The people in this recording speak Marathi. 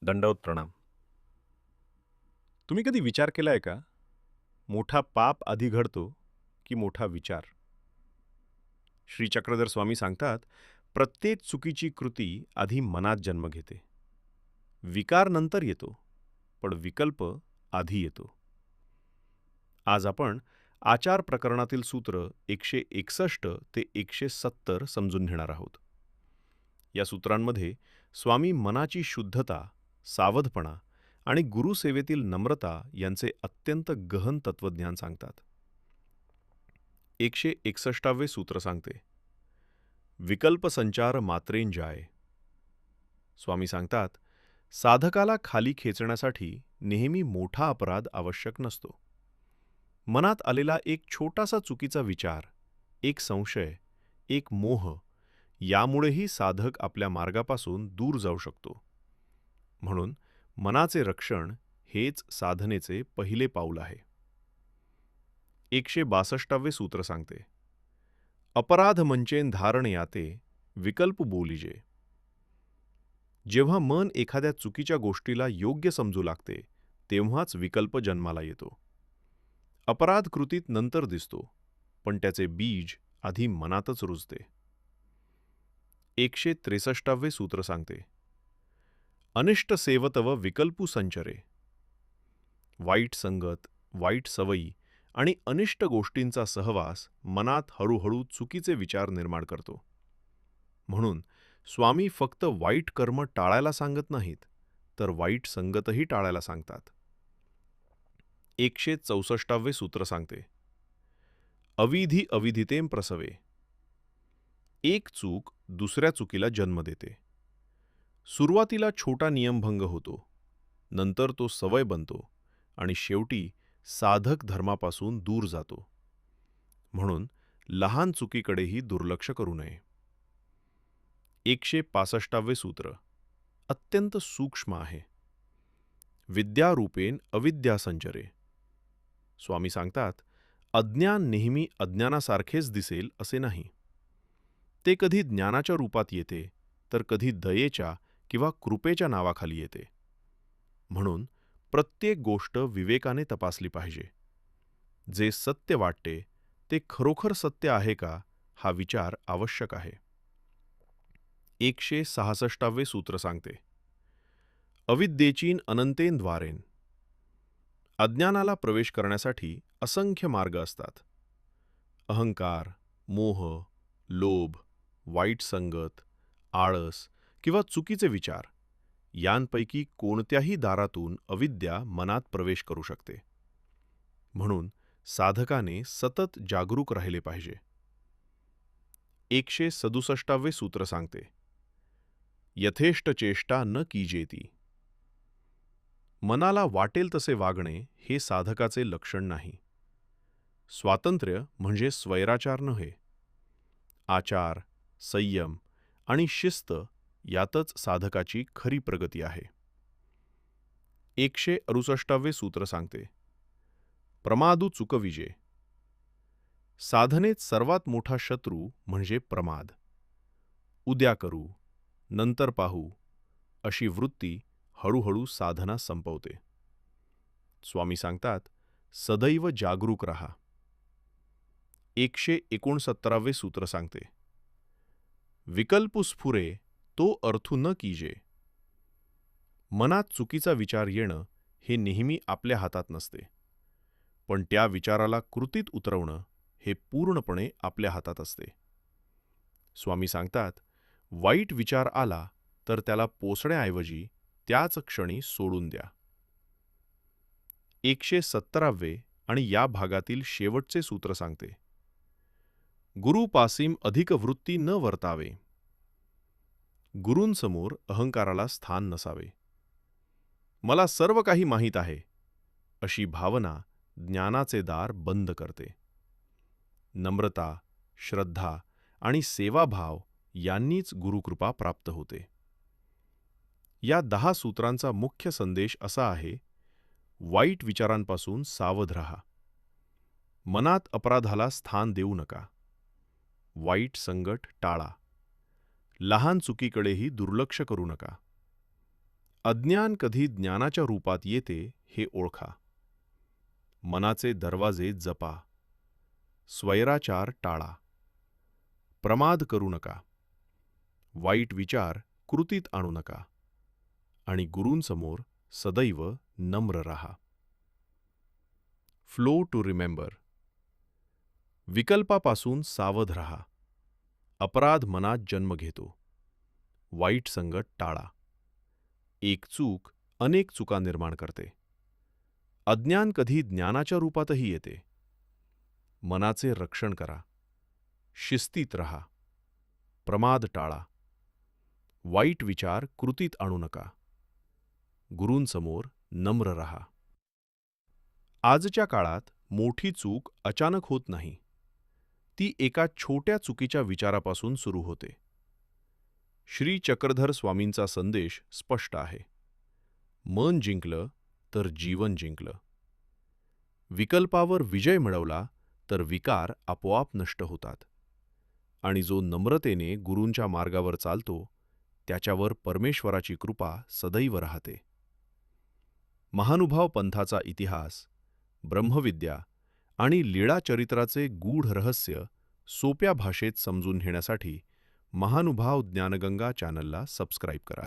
दंडवत प्रणाम. तुम्ही कधी विचार केलाय का? मोठा पाप आधी घडतो की मोठा विचार? श्री चक्रधर स्वामी सांगतात, प्रत्येक चुकीची कृती आधी मनात जन्म घेते. विकार नंतर येतो, पण विकल्प आधी येतो. आज आपण आचार प्रकरणातील सूत्र 161 ते 170 समजून घेणार आहोत. या सूत्रांमध्ये स्वामी मनाची शुद्धता, सावधपणा आणि गुरुसेवेतील नम्रता यांचे अत्यंत गहन तत्वज्ञान सांगतात. 161वे सूत्र सांगते, विकल्प संचार मात्रेंजाय. स्वामी सांगतात, साधकाला खाली खेचण्यासाठी नेहमी मोठा अपराध आवश्यक नसतो. मनात आलेला एक छोटासा चुकीचा विचार, एक संशय, एक मोह, यामुळेही साधक आपल्या मार्गापासून दूर जाऊ शकतो. म्हणून मनाचे रक्षण हेच साधनेचे पहिले पाऊल आहे. 162वे सूत्र सांगते, अपराध मंचेन धारण याते, विकल्प बोलिजे. जेव्हा मन एखाद्या चुकीच्या गोष्टीला योग्य समजू लागते, तेव्हाच विकल्प जन्माला येतो. अपराध कृतीत नंतर दिसतो, पण त्याचे बीज आधी मनातच रुजते. 163वे सूत्र सांगते, अनिष्ट सेवतव विकल्पू संचरे. वाईट संगत, वाईट सवयी आणि अनिष्ट गोष्टींचा सहवास मनात हळूहळू चुकीचे विचार निर्माण करतो. म्हणून स्वामी फक्त वाईट कर्म टाळायला सांगत नाहीत, तर वाईट संगतही टाळायला सांगतात. 164वे सूत्र सांगते, अविधी अविधितेम प्रसवे. एक चूक दुसऱ्या चुकीला जन्म देते. सुरुवातीला छोटा नियमभंग होतो, नंतर तो सवय बनतो आणि शेवटी साधक धर्मापासून दूर जातो. म्हणून लहान चुकीकडेही दुर्लक्ष करू नये. 165वे सूत्र अत्यंत सूक्ष्म आहे. विद्यारूपेन अविद्या संचरे. स्वामी सांगतात, अज्ञान नेहमी अज्ञानासारखेच दिसेल असे नाही. ते कधी ज्ञानाच्या रूपात येते, तर कधी दयेच्या किंवा कृपेच्या नावाखाली येते. म्हणून प्रत्येक गोष्ट विवेकाने तपासली पाहिजे. जे सत्य वाटते ते खरोखर सत्य आहे का, हा विचार आवश्यक आहे. 166वे सूत्र सांगते, अविद्येचीन अनंतेन द्वारेन. अज्ञानाला प्रवेश करण्यासाठी असंख्य मार्ग असतात. अहंकार, मोह, लोभ, वाईट संगत, आळस किंवा चुकीचे विचार यांपैकी कोणत्याही दारातून अविद्या मनात प्रवेश करू शकते. म्हणून साधकाने सतत जागरूक राहिले पाहिजे. 167वे सूत्र सांगते, यथेष्ट चेष्टा न कीजेती. मनाला वाटेल तसे वागणे हे साधकाचे लक्षण नाही. स्वातंत्र्य म्हणजे स्वैराचार नव्हे. आचार, संयम आणि शिस्त यातच साधकाची खरी प्रगती आहे. 168वे सूत्र सांगते, प्रमादू चुकविजे. साधनेत सर्वात मोठा शत्रू म्हणजे प्रमाद. उद्या करू, नंतर पाहू अशी वृत्ती हळूहळू साधना संपवते. स्वामी सांगतात, सदैव जागरूक रहा. 169वे सूत्र सांगते, विकल्पू स्फुरे तो अर्थू न कीजे. मनात चुकीचा विचार येणं हे नेहमी आपल्या हातात नसते, पण त्या विचाराला कृतीत उतरवणं हे पूर्णपणे आपल्या हातात असते. स्वामी सांगतात, वाईट विचार आला तर त्याला पोसण्याऐवजी त्याच क्षणी सोडून द्या. 170वे आणि या भागातील शेवटचे सूत्र सांगते, गुरुपासीम अधिक वृत्ती न वर्तावे. गुरूंसमोर अहंकाराला स्थान नसावे. मला सर्व काही माहीत आहे अशी भावना ज्ञानाचे दार बंद करते. नम्रता, श्रद्धा आणि सेवाभाव यांनीच गुरुकृपा प्राप्त होते. या 10 सूत्रांचा मुख्य संदेश असा आहे, वाईट विचारांपासून सावध राहा. मनात अपराधाला स्थान देऊ नका. वाईट संगत टाळा. लहान चुकीकडेही दुर्लक्ष करू नका. अज्ञान कधी ज्ञानाच्या रूपात येते हे ओळखा. मनाचे दरवाजे जपा. स्वैराचार टाळा. प्रमाद करू नका. वाईट विचार कृतीत आणू नका. आणि गुरूंसमोर सदैव नम्र राहा. Flow to remember. विकल्पापासून सावध राहा. अपराध मनात जन्म घेतो. वाईट संगत टाळा. एक चूक अनेक चुका निर्माण करते. अज्ञान कधी ज्ञानाच्या रूपातही येते. मनाचे रक्षण करा. शिस्तीत राहा. प्रमाद टाळा. वाईट विचार कृतीत आणू नका. गुरूंसमोर नम्र राहा. आजच्या काळात मोठी चूक अचानक होत नाही. ती एका छोट्या चुकीच्या विचारापासून सुरू होते. श्री चक्रधर स्वामींचा संदेश स्पष्ट आहे. मन जिंकलं तर जीवन जिंकलं. विकल्पावर विजय मिळवला तर विकार आपोआप नष्ट होतात. आणि जो नम्रतेने गुरूंच्या मार्गावर चालतो त्याच्यावर परमेश्वराची कृपा सदैव राहते. महानुभाव पंथाचा इतिहास, ब्रह्मविद्या आणि लीळा चरित्राचे गूढ रहस्य सोप्या भाषेत समजून घेण्यासाठी महानुभाव ज्ञानगंगा चॅनलला सबस्क्राईब करा.